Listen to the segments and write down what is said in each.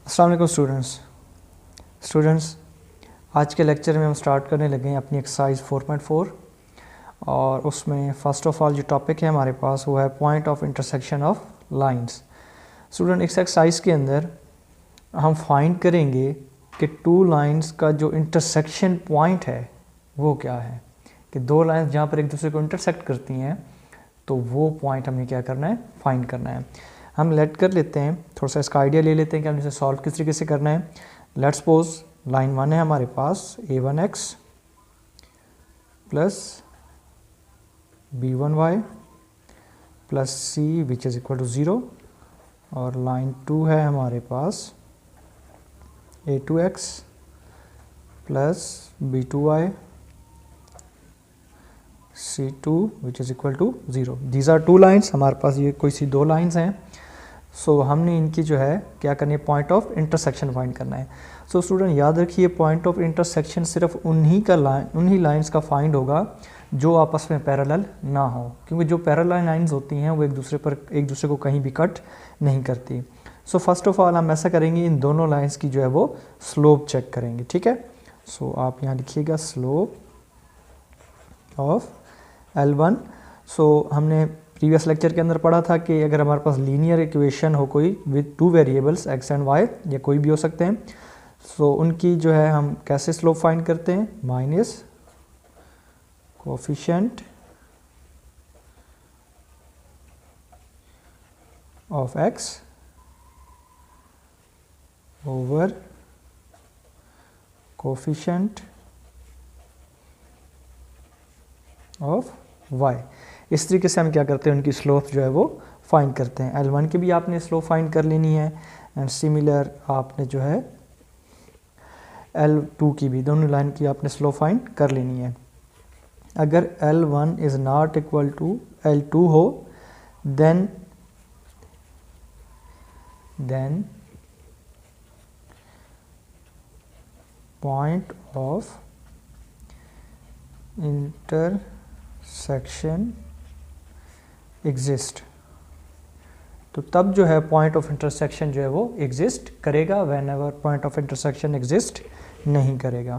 अस्सलाम वालेकुम स्टूडेंट्स आज के लेक्चर में हम स्टार्ट करने लगे हैं अपनी एक्सरसाइज 4.4 और उसमें फ़र्स्ट ऑफ़ ऑल जो टॉपिक है हमारे पास वो है point of intersection of lines. Student इस एक्सरसाइज के अंदर हम फाइंड करेंगे कि टू लाइंस का जो इंटरसेक्शन पॉइंट है वो क्या है, कि दो लाइंस जहाँ पर एक दूसरे को इंटरसेक्ट करती हैं तो वो पॉइंट हमें क्या करना है, फाइंड करना है। हम लेट कर लेते हैं, थोड़ा सा इसका आइडिया ले लेते हैं कि हम इसे सॉल्व किस तरीके से करना है। लेट्स सपोज लाइन 1 है हमारे पास a1x plus b1y plus c which is equal to 0 और लाइन 2 है हमारे पास a2x plus b2y c2 which is equal to 0। These are two lines, हमारे पास ये कोई सी दो लाइन्स हैं। सो हमने इनकी जो है क्या करनी है, पॉइंट ऑफ इंटरसेक्शन फाइंड करना है। सो स्टूडेंट याद रखिए पॉइंट ऑफ इंटरसेक्शन सिर्फ उन्हीं लाइंस का फाइंड होगा जो आपस में पैरेलल ना हो, क्योंकि जो पैरेलल लाइंस होती हैं वो एक दूसरे को कहीं भी कट नहीं करती। सो फर्स्ट ऑफ ऑल हम ऐसा करेंगे, इन दोनों लाइंस की जो है वो स्लोप चेक करेंगे, ठीक है। सो आप यहाँ लिखिएगा स्लोप ऑफ L1। सो हमने प्रीवियस लेक्चर के अंदर पढ़ा था कि अगर हमारे पास लीनियर इक्वेशन हो कोई with two variables x and y या कोई भी हो सकते हैं, सो उनकी जो है हम कैसे स्लोप फाइंड करते हैं, minus coefficient of x over coefficient of y। इस तरीके से हम क्या करते हैं, उनकी स्लोप जो है वो फाइंड करते हैं। L1 की भी आपने स्लोप फाइंड कर लेनी है एंड सिमिलर आपने जो है L2 की भी, दोनों लाइन की आपने स्लोप फाइंड कर लेनी है। अगर L1 is not equal to L2 हो then point of intersection exist, तो तब जो है पॉइंट ऑफ इंटरसेक्शन जो है वो एग्जिस्ट करेगा। When ever point of intersection exist नहीं करेगा।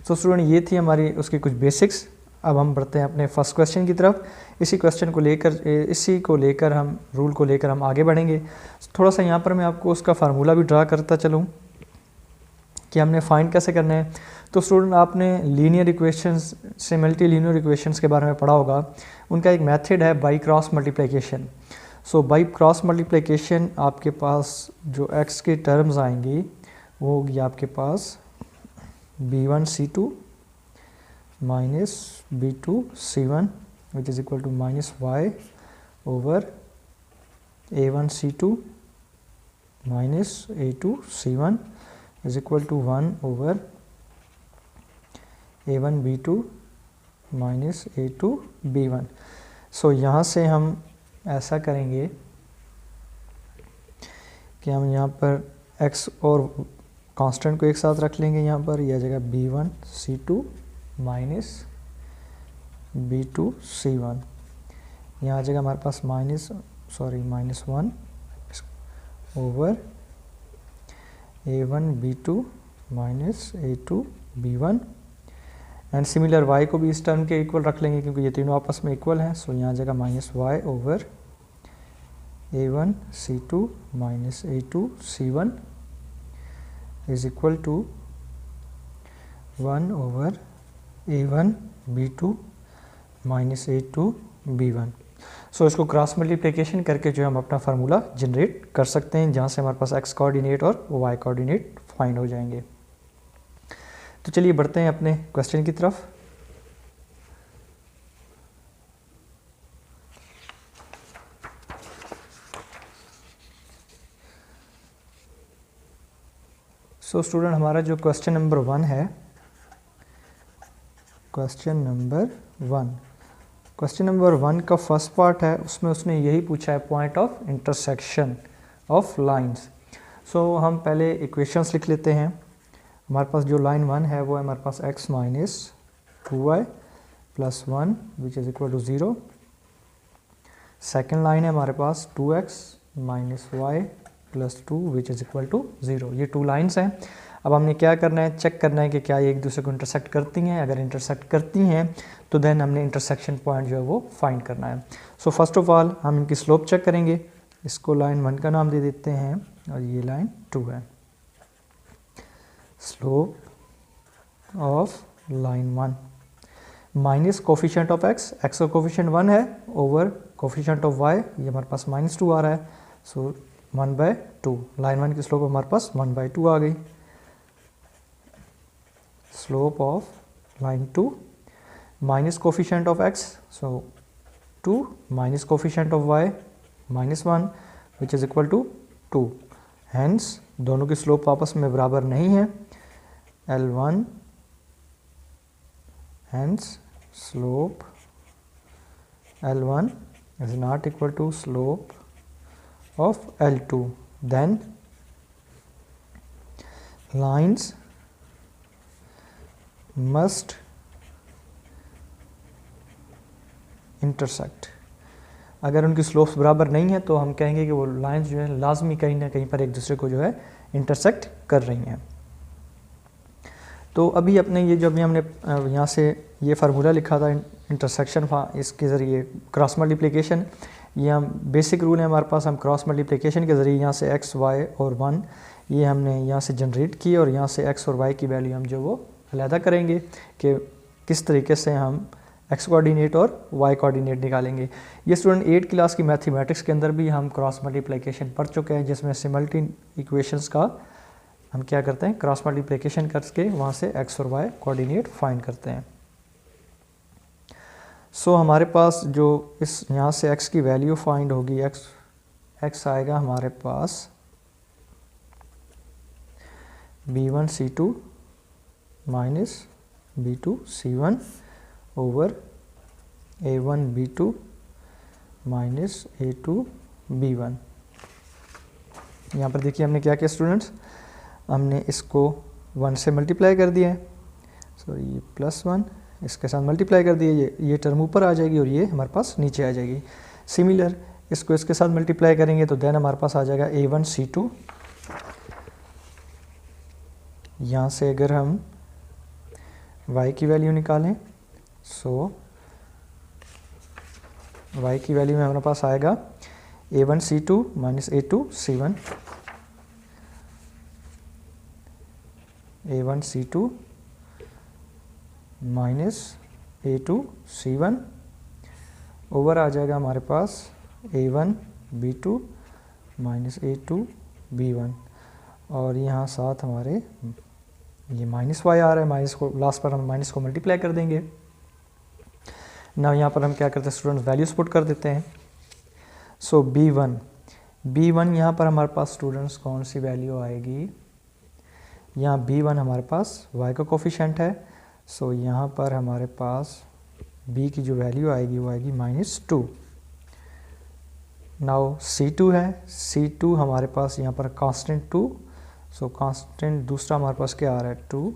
सो स्टूडेंट ये थी हमारी उसकी कुछ बेसिक्स। अब हम बढ़ते हैं अपने फर्स्ट क्वेश्चन की तरफ। इसी को लेकर हम रूल को लेकर हम आगे बढ़ेंगे। थोड़ा सा यहाँ पर मैं आपको उसका फार्मूला भी ड्रा करता चलूँ कि हमने फाइंड कैसे करना है। तो स्टूडेंट आपने लीनियर इक्वेशंस से मल्टी लीनियर इक्वेशंस के बारे में पढ़ा होगा। उनका एक मेथड है by cross multiplication. So by cross multiplication आपके पास जो x के टर्म्स आएंगी वो होगी आपके पास b1c2 minus b2c1 which is equal to minus y over a1c2 minus a2c1 is equal to 1 over a1 b2 minus a2 b1। So यहाँ से हम ऐसा करेंगे कि हम यहाँ पर x और कांस्टेंट को एक साथ रख लेंगे। यहाँ पर यह जगह b1 c2 minus b2 c1, यहाँ जगह हमारे पास minus 1 over a1 b2 minus a2 b1 and similar y को भी इस टर्म के इक्वल रख लेंगे क्योंकि ये तीनों आपस में इक्वल हैं। सो यहाँ जगह minus y over a1 c2 minus a2 c1 is equal to 1 over a1 b2 minus a2 b1। So इसको क्रॉस मल्टीप्लिकेशन करके जो हम अपना फार्मूला जनरेट कर सकते हैं, जहाँ से हमारे पास x कोऑर्डिनेट और y कोऑर्डिनेट फाइंड हो जाएंगे। तो चलिए बढ़ते हैं अपने क्वेश्चन की तरफ। सो स्टूडेंट हमारा जो क्वेश्चन नंबर 1 है, क्वेश्चन नंबर 1 का फर्स्ट पार्ट है, उसमें उसने यही पूछा है point of intersection of lines. So हम पहले इक्वेशंस लिख लेते हैं। हमारे पास जो लाइन 1 है वो है हमारे पास x minus 2y plus 1 which is equal to 0। Second line है हमारे पास 2x minus y plus 2 which is equal to 0। ये 2 लाइन्स हैं। अब हमने क्या करना है, चेक करना है कि क्या ये एक दूसरे को इंटरसेक्ट करती हैं। अगर इंटरसेक्ट करती हैं तो देन हमने इंटरसेक्शन पॉइंट जो है वो फाइंड करना है। सो फर्स्ट ऑफ ऑल हम इनकी स्लोप चेक करेंगे। इसको लाइन 1 का नाम दे देते हैं और ये लाइन 2 है। Slope of line 1 minus coefficient of x, x का कोफिशिएंट 1 है, ओवर कोफिशिएंट ऑफ y, ये हमारे पास -2 आ रहा है। सो 1/2, लाइन 1 की स्लोप हमारे पास 1/2 आ गई। Slope of line 2 minus coefficient of x, so 2 minus coefficient of y -1 which is equal to 2। Hence दोनों की स्लोप आपस में बराबर नहीं है। L1 hence slope L1 is not equal to slope of L2, then lines must intersect। अगर उनकी slopes बराबर नहीं है तो हम कहेंगे कि वो लाइंस जो है लाजमी कहीं ना कहीं पर एक दूसरे को जो है इंटरसेक्ट कर रही हैं। तो अभी अपने ये जो अभी हमने यहाँ से ये फार्मूला लिखा था इंटरसेक्शन, इसके ज़रिए क्रॉस मल्टीप्लिकेशन, ये हम बेसिक रूल है हमारे पास, हम क्रॉस मल्टीप्लिकेशन के ज़रिए यहाँ से x, y और 1 ये हमने यहाँ से जनरेट किए और यहाँ से x और y की वैल्यू हम जो वो अलहदा करेंगे कि किस तरीके से हम x कोऑर्डिनेट और y कोऑर्डिनेट निकालेंगे। ये स्टूडेंट 8 क्लास की मैथमेटिक्स के अंदर भी हम क्रॉस मल्टीप्लिकेशन पढ़ चुके हैं, जिसमें सिमल्टेनियस इक्वेशंस का हम क्या करते हैं, क्रॉस मल्टीप्लिकेशन करके वहाँ से x और y कोऑर्डिनेट फाइंड करते हैं। सो हमारे पास जो इस यहाँ से x की वैल्यू फाइंड होगी, x आएगा हमारे पास b1 c2 minus b2 c1 over a1 b2 minus a2 b1। यहाँ पर देखिए हमने क्या किया स्टूडेंट्स, हमने इसको 1 से मल्टीप्लाई कर दिया है। सो ये +1 इसके साथ मल्टीप्लाई कर दिए, ये टर्म ऊपर आ जाएगी और ये हमारे पास नीचे आ जाएगी। सिमिलर इसको इसके साथ मल्टीप्लाई करेंगे तो देन हमारे पास आ जाएगा a1 c2। यहाँ से अगर हम y की वैल्यू निकालें, सो y की वैल्यू में हमारे पास आएगा a1 c2 minus a2 c1, a1 c2 minus a2 c1 over आ जाएगा हमारे पास a1 b2 minus a2 b1 और यहाँ साथ हमारे ये माइनस y आ रहा है, माइनस को लास्ट पर हम माइनस को मल्टीप्लाई कर देंगे। ना यहाँ पर हम क्या करते हैं स्टूडेंट्स, वैल्यूज पुट कर देते हैं। सो b1 यहाँ पर हमारे पास स्टूडेंट्स कौन सी वैल्यू आएगी, यहाँ b1 हमारे पास y का कोफिशिएंट है। सो यहाँ पर हमारे पास b की जो वैल्यू आएगी वो आएगी -2। नाउ c2 है, c2 हमारे पास यहाँ पर कांस्टेंट 2, सो कांस्टेंट दूसरा हमारे पास क्या आ रहा है 2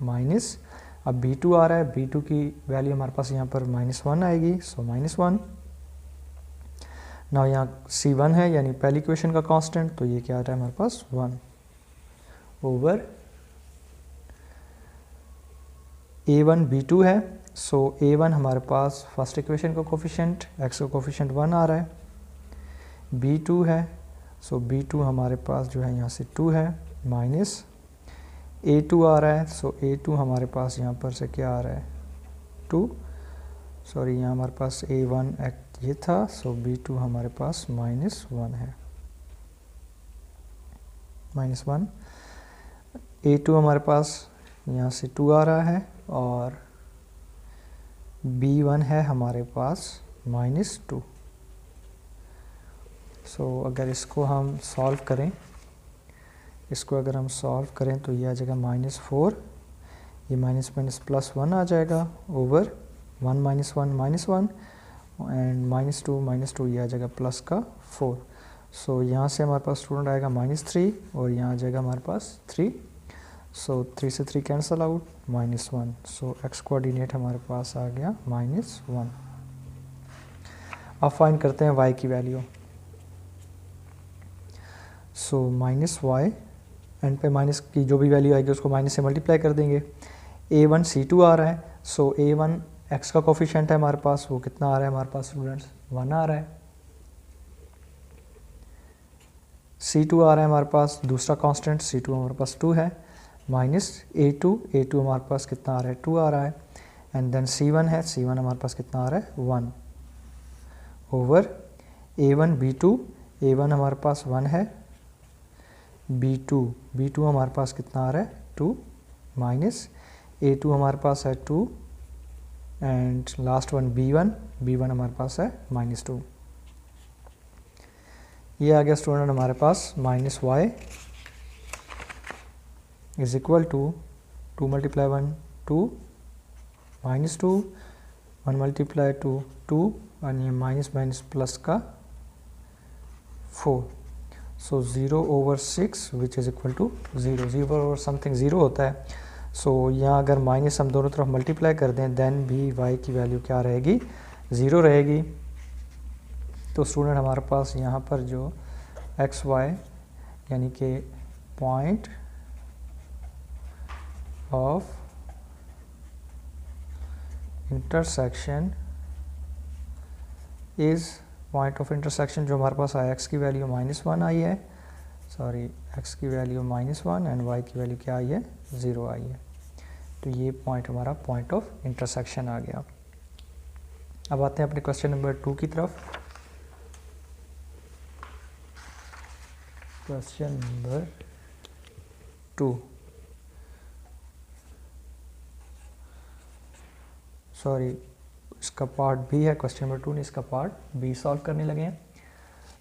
माइनस, अब b2 आ रहा है, b2 की वैल्यू हमारे पास यहाँ पर -1 आएगी, सो -1। नाउ यहाँ c1 है यानी पहली इक्वेशन का कांस्टेंट, तो ये क्या आ रहा है हमारे पास 1 ओवर a1 b2 है। सो a1 हमारे पास फर्स्ट इक्वेशन का कोफिशिएंट, x का कोफिशिएंट 1 आ रहा है, b2 है, सो b2 हमारे पास जो है यहाँ से 2 है, माइनस a2 आ रहा है, सो a2 हमारे पास यहाँ पर से क्या आ रहा है 2, सॉरी यहाँ हमारे पास a1 ये था, सो b2 हमारे पास -1 है, -1। a2 हमारे पास यहाँ से 2 आ रहा है और b1 है हमारे पास -2। सो अगर इसको हम सॉल्व करें, इसको अगर हम सॉल्व करें तो ये आ जाएगा -4, ये माइनस +1 आ जाएगा ओवर 1 - 1 एंड -2 ये आ जाएगा प्लस का 4। सो यहाँ से हमारे पास स्टूडेंट आएगा -3 और यहाँ आ जाएगा हमारे पास 3। सो 3 से 3 कैंसिल आउट, -1। सो x कोऑर्डिनेट हमारे पास आ गया -1। अब फाइंड करते हैं y की value. So minus y, and पे माइनस की जो भी वैल्यू आएगी उसको माइनस से मल्टीप्लाई कर देंगे। a1 c2 आ रहा है, सो a1 x का कोफिशिएंट है हमारे पास, वो कितना आ रहा है हमारे पास स्टूडेंट्स, 1 आ रहा है। c2 आ रहा है हमारे पास, दूसरा कांस्टेंट c2 हमारे पास 2 है, माइनस a2 हमारे पास कितना आ रहा है, 2 आ रहा है, एंड देन c1 है, c1 हमारे पास कितना आ रहा है, 1 ओवर a1 b1 हमारे पास 1 है, b2 हमारे पास कितना आ रहा है, 2 माइनस a2 हमारे पास है 2, एंड लास्ट वन b1 हमारे पास है -2। ये आ गया स्टूडेंट हमारे पास minus Y is equal to 2 multiply 1 2 -2, 1 multiply 2 2, और ये माइनस माइनस प्लस का 4, so 0/6 which is equal to 0 over something 0 होता है। सो यहाँ अगर माइनस हम दोनों तरफ मल्टीप्लाई कर दें देन भी y की वैल्यू क्या रहेगी, 0 रहेगी। तो स्टूडेंट हमारे पास यहाँ पर जो एक्स वाई यानी कि point of intersection is, point of intersection जो हमारे पास आया, x की वैल्यू -1 आई है, सॉरी x की वैल्यू -1 एंड y की वैल्यू क्या आई है, 0 आई है। तो ये पॉइंट हमारा पॉइंट ऑफ इंटरसेक्शन आ गया। अब आते हैं अपने क्वेश्चन नंबर 2 की तरफ। क्वेश्चन नंबर 2, सॉरी इसका पार्ट बी है, क्वेश्चन नंबर 2 नहीं, इसका पार्ट बी सॉल्व करने लगे हैं।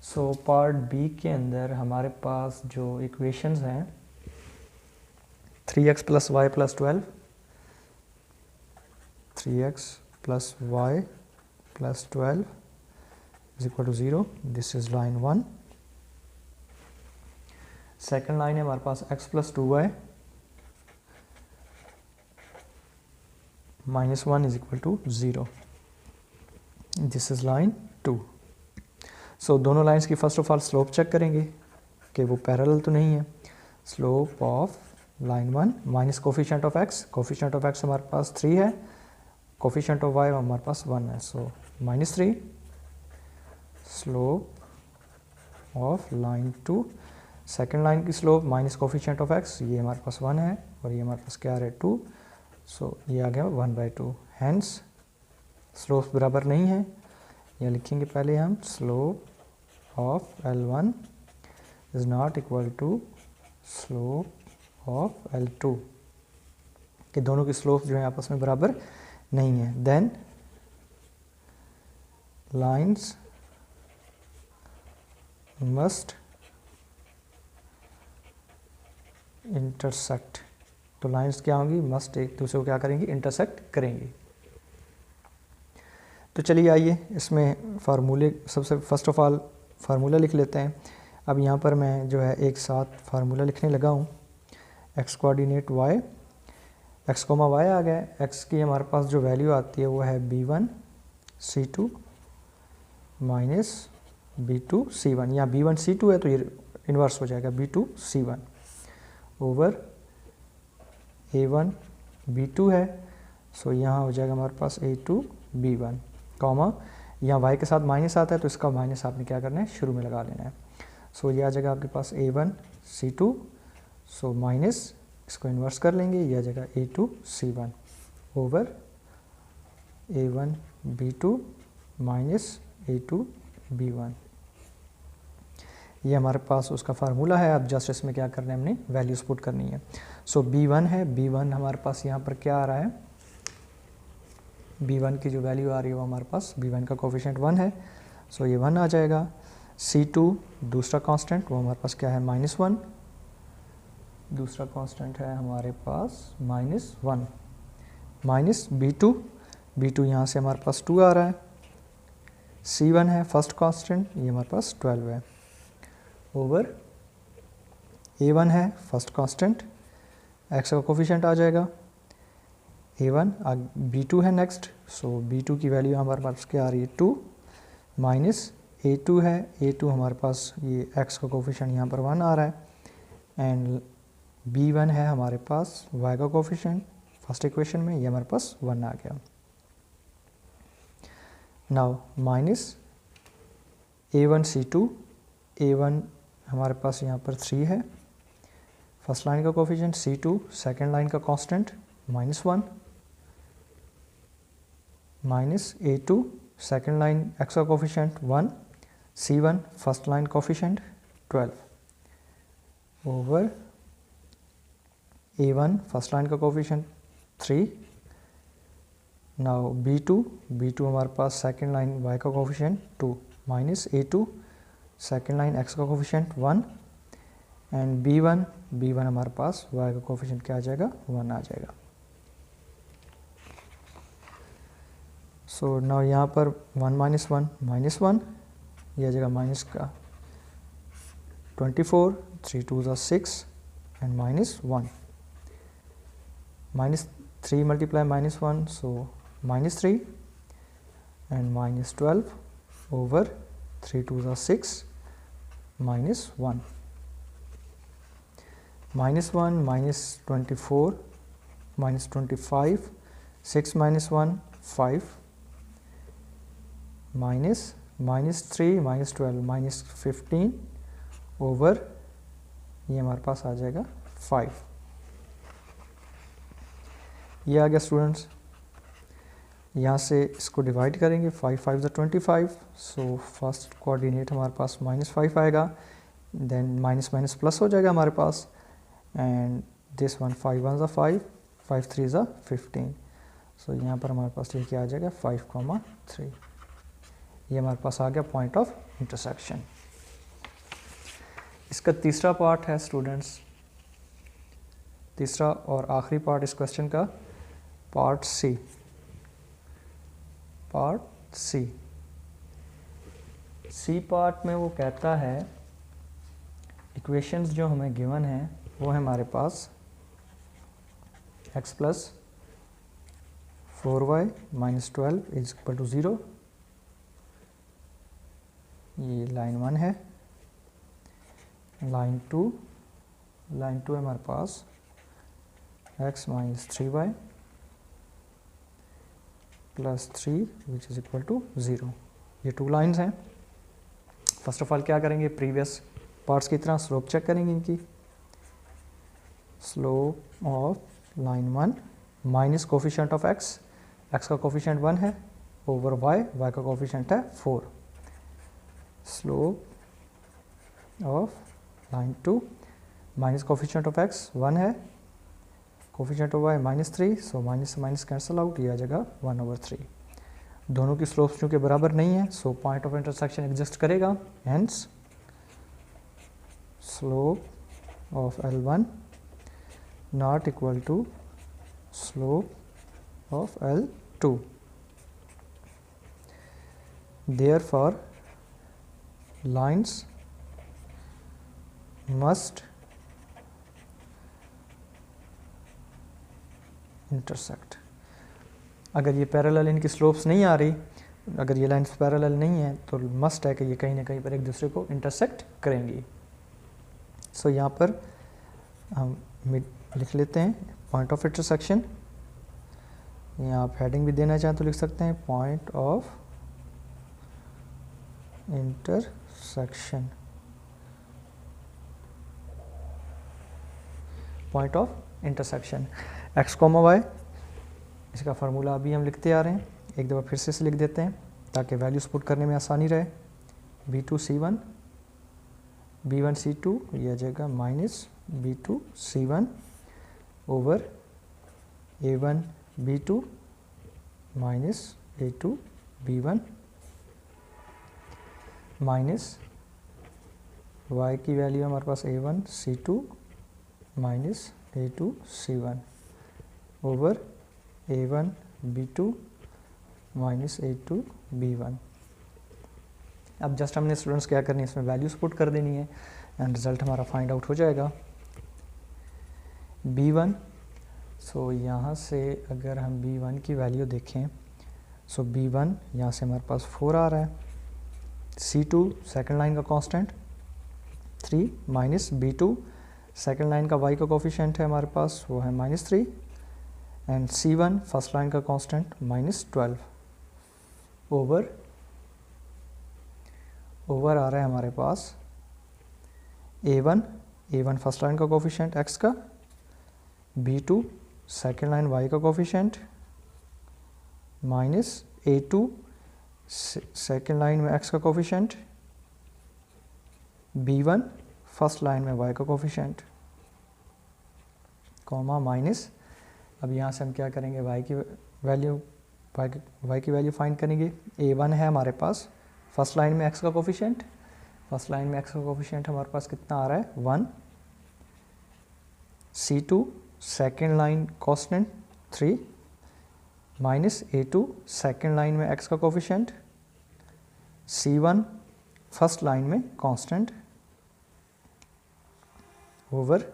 सो पार्ट बी के अंदर हमारे पास जो इक्वेशंस हैं 3x + y + 12, 3x + y + 12 is equal to 0, this is line 1। Second line है हमारे पास x + 2y -1 is equal to 0, this is line 2। सो दोनों लाइंस की first of all slope check करेंगे कि वो पैरेलल तो नहीं है। Slope of line 1 minus coefficient of x, coefficient of x हमारे पास 3 है, कोफिशिएंट ऑफ y हमारे पास 1 है, so -3। Slope of line 2, second line की slope minus coefficient of x, ये हमारे पास 1 है और ये हमारे पास क्या आ रहा है 2, सो ये आ गया 1/2। हैंस स्लोप बराबर नहीं है, ये लिखेंगे पहले हम, slope of L1 is not equal to slope of L2, कि दोनों की स्लोप जो है आपस में बराबर नहीं है। देन लाइंस मस्ट इंटरसेक्ट, तो लाइंस क्या होंगी, मस्ट एक दूसरे को क्या करेंगी, इंटरसेक्ट करेंगी। तो चलिए आइए इसमें फार्मूले, सबसे फर्स्ट ऑफ ऑल फार्मूला लिख लेते हैं। अब यहाँ पर मैं जो है एक साथ फार्मूला लिखने लगा हूँ। x coordinate y, x, y आ गया, x की हमारे पास जो वैल्यू आती है वो है b1 c2 minus b2 c1, यहाँ b1 c2 है तो ये इन्वर्स हो जाएगा b2 c1 over a1 b2 है, सो यहाँ हो जाएगा हमारे पास a2 b1 कॉमा, यहाँ y के साथ माइनस आता है तो इसका माइनस आपने क्या करना है, शुरू में लगा लेना है। सो ये आ जाएगा आपके पास a1 c2, सो माइनस इसको इन्वर्स कर लेंगे, ये आ जाएगा a2 c1 over a1 b2 minus a2 b1। ये हमारे पास उसका फार्मूला है। अब जस्ट इसमें क्या करना है, हमने वैल्यूज पुट करनी है। सो b1 है, b1 हमारे पास यहाँ पर क्या आ रहा है, b1 की जो वैल्यू आ रही है वो हमारे पास, b1 का कोफिशिएंट 1 है, सो ये 1 आ जाएगा। c2 दूसरा कांस्टेंट वो हमारे पास क्या है, -1, दूसरा कांस्टेंट है हमारे पास -1, माइनस b2 यहाँ से हमारे पास 2 आ रहा है, c1 है फर्स्ट कांस्टेंट, ये हमारे पास 12 है, ओवर a1 है फर्स्ट कांस्टेंट, x का कोफिशिएंट आ जाएगा a1, b2 है नेक्स्ट, सो b2 की वैल्यू हमारे पास क्या आ रही है 2 माइनस A2 है, A2 हमारे पास ये x का कोफिशिएंट यहाँ पर 1 आ रहा है, एंड B1 है हमारे पास y का कोफिशिएंट फर्स्ट इक्वेशन में, ये हमारे पास 1 आ गया। Now minus A1 C2, A1 हमारे पास यहाँ पर 3 है, फर्स्ट लाइन का कोफिशिएंट, C2 सेकेंड लाइन का constant -1, minus A2 second line x का coefficient 1, C1 first line coefficient 12 over A1 first line का कोफिशिएंट 3। नाउ B2 हमारे पास सेकेंड लाइन y का coefficient 2, minus A2 second line x का coefficient 1, and B1 हमारे पास y का coefficient क्या आ जाएगा, 1 आ जाएगा। सो नाउ यहाँ पर 1 -1 यह आ जाएगा माइनस का 24, 3 2 6 and -1, -3 multiply -1, so -3 and -12 over 3 2 6 -1, -1 -24 -25, 6 -1 5, -3 -12 -15 over ये हमारे पास आ जाएगा 5। ये आ गया स्टूडेंट्स। यहाँ से इसको डिवाइड करेंगे, 5 5 25, सो फर्स्ट कोऑर्डिनेट हमारे पास -5 आएगा, देन माइनस माइनस प्लस हो जाएगा हमारे पास, एंड दिस वन 5 1 5, 5 3 15, सो यहाँ पर हमारे पास ये क्या आ जाएगा 5,3। ये हमारे पास आ गया पॉइंट ऑफ इंटरसेक्शन। इसका तीसरा पार्ट है स्टूडेंट्स, तीसरा और आखिरी पार्ट इस क्वेश्चन का, पार्ट सी। सी पार्ट में वो कहता है इक्वेशंस जो हमें गिवन है वो है हमारे पास x + 4y - 12 = 0, ये लाइन 1 है। लाइन 2 है हमारे पास x - 3y + 3 = 0। ये 2 लाइन्स हैं। फर्स्ट ऑफ ऑल क्या करेंगे, प्रीवियस पार्ट्स की तरह स्लोप चेक करेंगे इनकी। Slope of line 1 minus coefficient of x का कोफिशिएंट 1 है, ओवर y का कोफिशिएंट है 4। Slope of line 2 minus coefficient of x 1 है, coefficient of y -3, so minus से माइनस कैंसिल आउट, ये आ जाएगा 1/3। दोनों की स्लोप्स चूँकि बराबर नहीं है, so point of intersection exist करेगा, hence slope of L1 not equal to slope of L2। Therefore lines must intersect। अगर ये पैरेलल इनकी स्लोप्स नहीं आ रही, अगर ये लाइन्स पैरेलल नहीं है, तो मस्ट है कि ये कहीं ना कहीं पर एक दूसरे को इंटरसेक्ट करेंगी। सो यहाँ पर हम लिख लेते हैं पॉइंट ऑफ इंटरसेक्शन। यहाँ आप हेडिंग भी देना चाहें तो लिख सकते हैं point of intersection, point of intersection x, y, इसका फार्मूला अभी हम लिखते आ रहे हैं, एक दफ़ा फिर से लिख देते हैं ताकि वैल्यूज पुट करने में आसानी रहे। b2 c1 b1 c2, ये आ जाएगा -b2 c1 over a1 b2 -a2 b1 minus y की वैल्यू हमारे पास a1 c2 -a2 c1 over a1 b2 -a2 b1। अब जस्ट हमने स्टूडेंट्स क्या करनी है, इसमें वैल्यूज पुट कर देनी है एंड रिजल्ट हमारा फाइंड आउट हो जाएगा। b1, सो यहाँ से अगर हम b1 की वैल्यू देखें, सो b1 यहाँ से हमारे पास 4 आ रहा है, C2 सेकेंड लाइन का constant 3 minus B2 second line का y का कोफिशिएंट है हमारे पास, वो है -3 एंड C1 फर्स्ट लाइन का कांस्टेंट -12 ओवर आ रहा है हमारे पास A1 फर्स्ट लाइन का कोफिशिएंट x का, B2 सेकेंड लाइन y का coefficient minus A2 second line में x का कोफिशिएंट, B1 फर्स्ट लाइन में y का कोफिशिएंट, कॉमा माइनस। अब यहाँ से हम क्या करेंगे, y की वैल्यू फाइंड करेंगे। A1 है हमारे पास फर्स्ट लाइन में x का कोफिशिएंट, फर्स्ट लाइन में x का कोफिशिएंट हमारे पास कितना आ रहा है 1, C2 second line constant 3 minus A2 second line में x का कोफिशिएंट, C1 फर्स्ट लाइन में constant over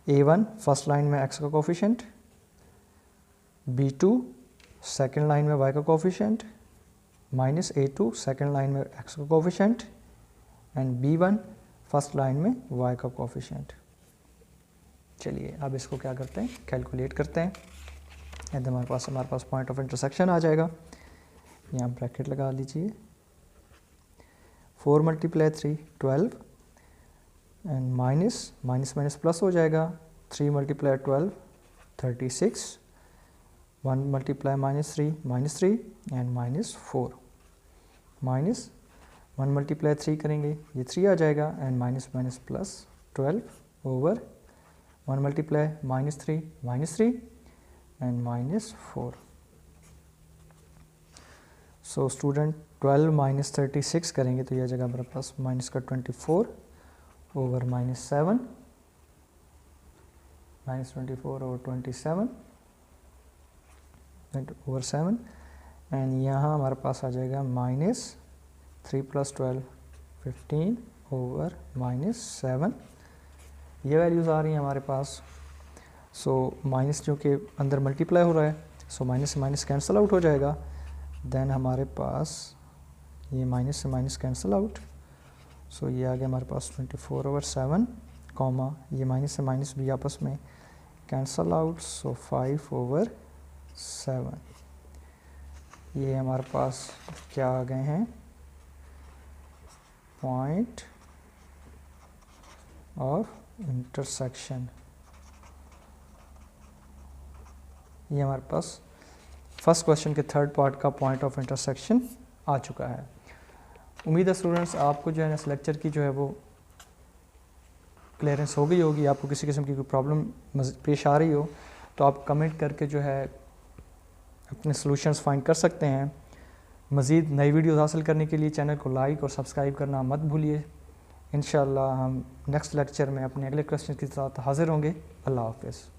A1 first line में x का कोफिशिएंट, B2 सेकेंड लाइन में y का coefficient minus A2 second line में x का coefficient and B1 first line में y का कोफिशिएंट। चलिए अब इसको क्या करते हैं, कैलकुलेट करते हैं। यदि हमारे पास पॉइंट ऑफ इंटरसेक्शन आ जाएगा, यहाँ ब्रैकेट लगा लीजिए, 4 × 3 12 एंड माइनस प्लस हो जाएगा, 3 × 12 36, 1 × -3 एंड -4, माइनस 1 × 3 करेंगे, ये 3 आ जाएगा and minus plus 12 over 1 × -3 and -4। So student 12 minus 36 करेंगे तो यह जगह हमारे पास माइनस का 24 ओवर -7, -24 ओवर 27 ओवर 7 एंड यहाँ हमारे पास आ जाएगा -3 + 12 15 ओवर -7। ये वैल्यूज़ आ रही हैं हमारे पास। सो माइनस चूँकि अंदर मल्टीप्लाई हो रहा है, सो माइनस से माइनस कैंसिल आउट हो जाएगा, देन हमारे पास ये माइनस से माइनस कैंसिल आउट, सो ये आ गया हमारे पास 24 ओवर 7, कॉमा ये माइनस से माइनस भी आपस में कैंसिल आउट, सो 5 ओवर 7। ये हमारे पास क्या आ गए हैं, पॉइंट ऑफ इंटरसेक्शन। ये हमारे पास फर्स्ट क्वेश्चन के थर्ड पार्ट का पॉइंट ऑफ इंटरसेक्शन आ चुका है। उम्मीद है स्टूडेंट्स आपको जो है ना इस लेक्चर की जो है वो क्लियरेंस हो गई होगी। आपको किसी किस्म की कोई प्रॉब्लम पेश आ रही हो तो आप कमेंट करके जो है अपने सॉल्यूशंस फाइंड कर सकते हैं। मज़ीद नई वीडियोस हासिल करने के लिए चैनल को लाइक और सब्सक्राइब करना मत भूलिए। इंशाअल्लाह हम नेक्स्ट लेक्चर में अपने अगले क्वेश्चन के साथ हाज़िर होंगे। अल्लाह हाफ़िज़।